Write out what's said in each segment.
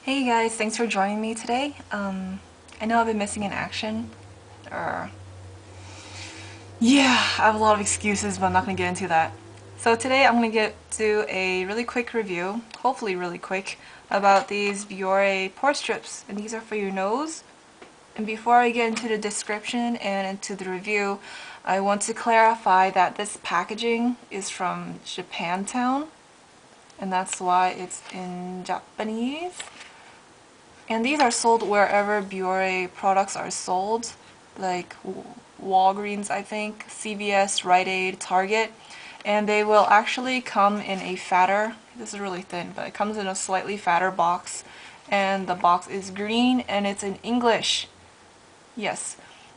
Hey guys, thanks for joining me today. I know I've been missing in action. Yeah, I have a lot of excuses, but I'm not going to get into that. So today I'm going to do a really quick review, hopefully really quick, about these Biore pore strips. And these are for your nose. And before I get into the description and into the review, I want to clarify that this packaging is from Japantown. And that's why it's in Japanese. And these are sold wherever Biore products are sold, like Walgreens, I think, CVS, Rite Aid, Target. And they will actually come in a fatter, this is really thin, but it comes in a slightly fatter box. And the box is green and it's in English. Yes.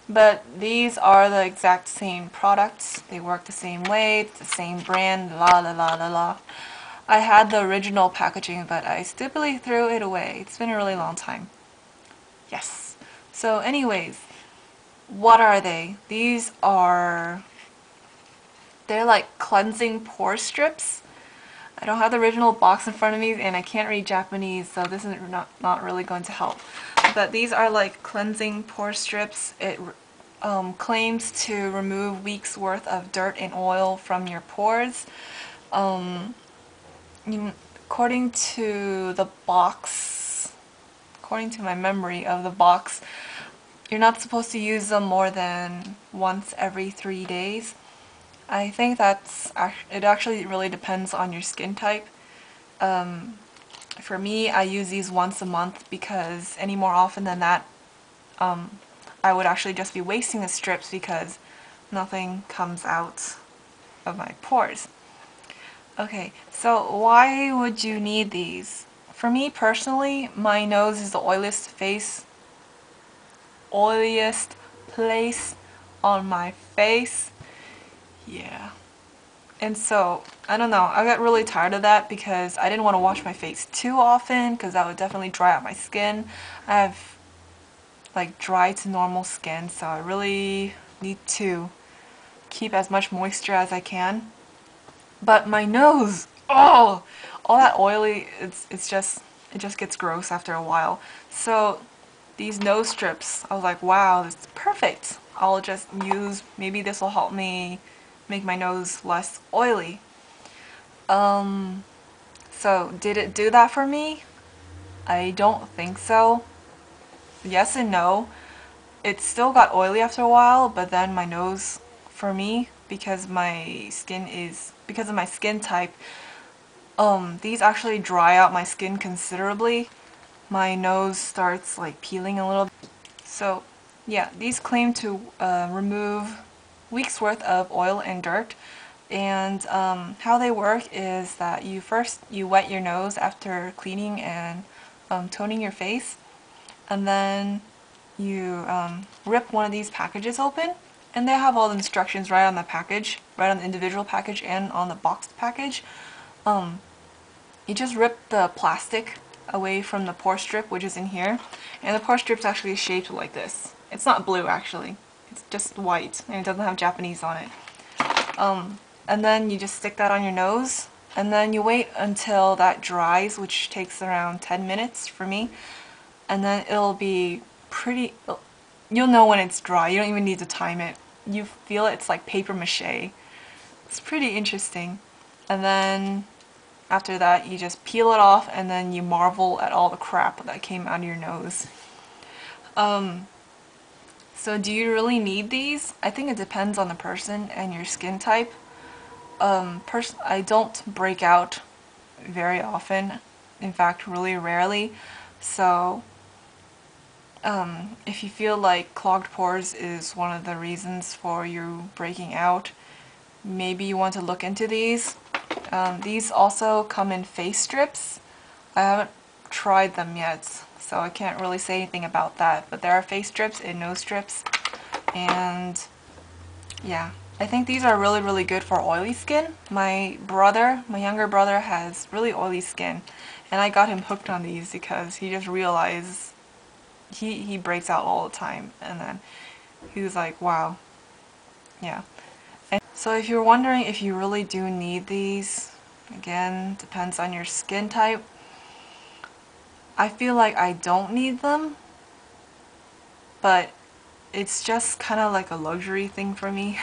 But these are the exact same products. They work the same way, it's the same brand, la la la la la. I had the original packaging, but I stupidly threw it away. It's been a really long time. Yes. So anyways, what are they? They're like cleansing pore strips. I don't have the original box in front of me and I can't read Japanese, so this is not really going to help. But these are like cleansing pore strips. It claims to remove weeks worth of dirt and oil from your pores. Um, according to the box, according to my memory of the box, you're not supposed to use them more than once every 3 days. I think it actually really depends on your skin type. For me, I use these once a month because any more often than that, I would actually just be wasting the strips because nothing comes out of my pores. Okay, so why would you need these? For me personally, my nose is the oiliest place on my face. Yeah. And so, I don't know, I got really tired of that because I didn't want to wash my face too often because that would definitely dry out my skin. I have like dry to normal skin, so I really need to keep as much moisture as I can. But my nose, oh, all that oily, it just gets gross after a while. So these nose strips, I was like, wow, this is perfect. I'll just use, maybe this will help me make my nose less oily. So did it do that for me? I don't think so. Yes and no. It still got oily after a while, but then my nose, for me, because of my skin type, these actually dry out my skin considerably. My nose starts like peeling a little. So yeah, these claim to remove weeks worth of oil and dirt. And how they work is that you wet your nose after cleaning and toning your face, and then you rip one of these packages open, and they have all the instructions right on the package, right on the individual package and on the boxed package. You just rip the plastic away from the pore strip, which is in here, and the pore strip's actually shaped like this. It's not blue actually, it's just white, and it doesn't have Japanese on it. And then you just stick that on your nose, and then you wait until that dries, which takes around 10 minutes for me, and then it'll be you'll know when it's dry, you don't even need to time it. You feel it's like paper mache. It's pretty interesting. And then after that, you just peel it off, and then you marvel at all the crap that came out of your nose. So do you really need these? I think it depends on the person and your skin type. I don't break out very often, in fact really rarely, so if you feel like clogged pores is one of the reasons for you breaking out, maybe you want to look into these. These also come in face strips. I haven't tried them yet, so I can't really say anything about that, but there are face strips and nose strips, and yeah. I think these are really good for oily skin. My younger brother has really oily skin, and I got him hooked on these because he just realized he breaks out all the time, and then he was like, wow, yeah. And so if you're wondering if you really do need these, again, depends on your skin type. I feel like I don't need them, but it's just kind of like a luxury thing for me.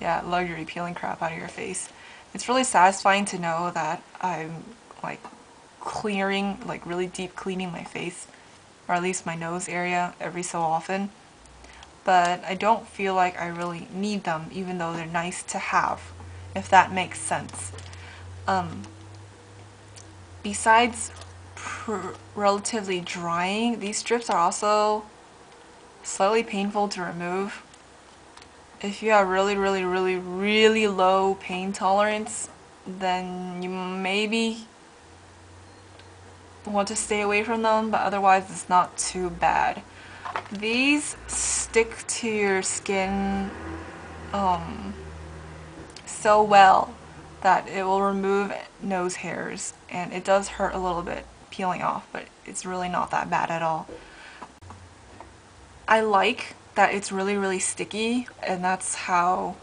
Yeah, luxury, peeling crap out of your face. It's really satisfying to know that I'm like clearing, like really deep cleaning my face, or at least my nose area every so often. But I don't feel like I really need them, even though they're nice to have, if that makes sense. Um, Besides relatively drying, these strips are also slightly painful to remove. If you have really low pain tolerance, then you maybe want to stay away from them, but otherwise it's not too bad. These stick to your skin so well that it will remove nose hairs, and it does hurt a little bit peeling off, but it's really not that bad at all. I like that it's really sticky, and that's how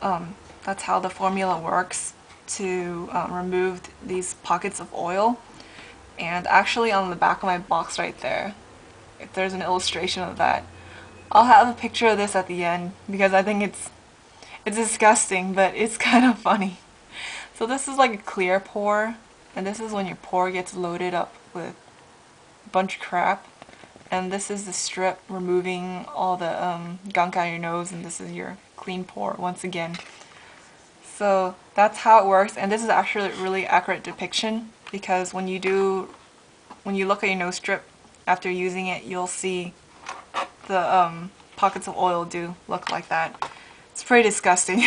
the formula works to remove these pockets of oil. And actually on the back of my box right there, if there's an illustration of that, I'll have a picture of this at the end because I think it's disgusting, but it's kind of funny. So this is like a clear pore, and this is when your pore gets loaded up with a bunch of crap. And this is the strip removing all the gunk out of your nose, and this is your clean pore once again. So that's how it works, and this is actually a really accurate depiction because when you look at your nose strip after using it, you'll see the pockets of oil do look like that. It's pretty disgusting.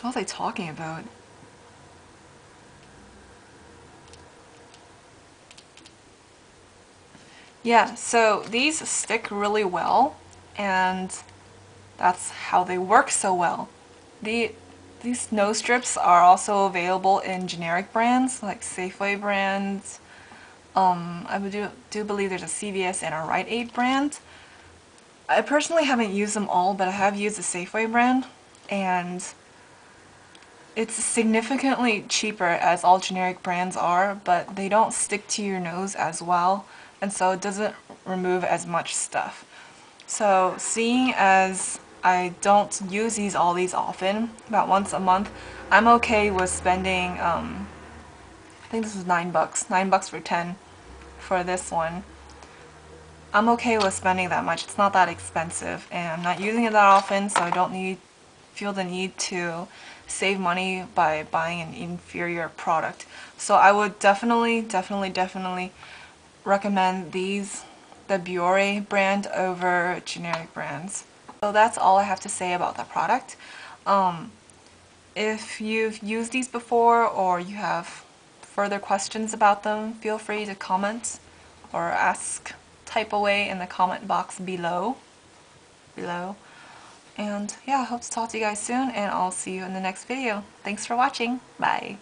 What was I talking about? Yeah, so these stick really well, and that's how they work so well. These nose strips are also available in generic brands, like Safeway brands. I do believe there's a CVS and a Rite Aid brand. I personally haven't used them all, but I have used the Safeway brand, and it's significantly cheaper as all generic brands are, but they don't stick to your nose as well, and so it doesn't remove as much stuff. So seeing as I don't use all these often, about once a month, I'm okay with spending, I think this was $9, $9 for 10 for this one. I'm okay with spending that much. It's not that expensive, and I'm not using it that often, so I don't feel the need to save money by buying an inferior product. So I would definitely recommend the Biore brand over generic brands. So that's all I have to say about the product. If you've used these before or you have further questions about them, feel free to comment or type away in the comment box below. And yeah, I hope to talk to you guys soon, and I'll see you in the next video. Thanks for watching. Bye.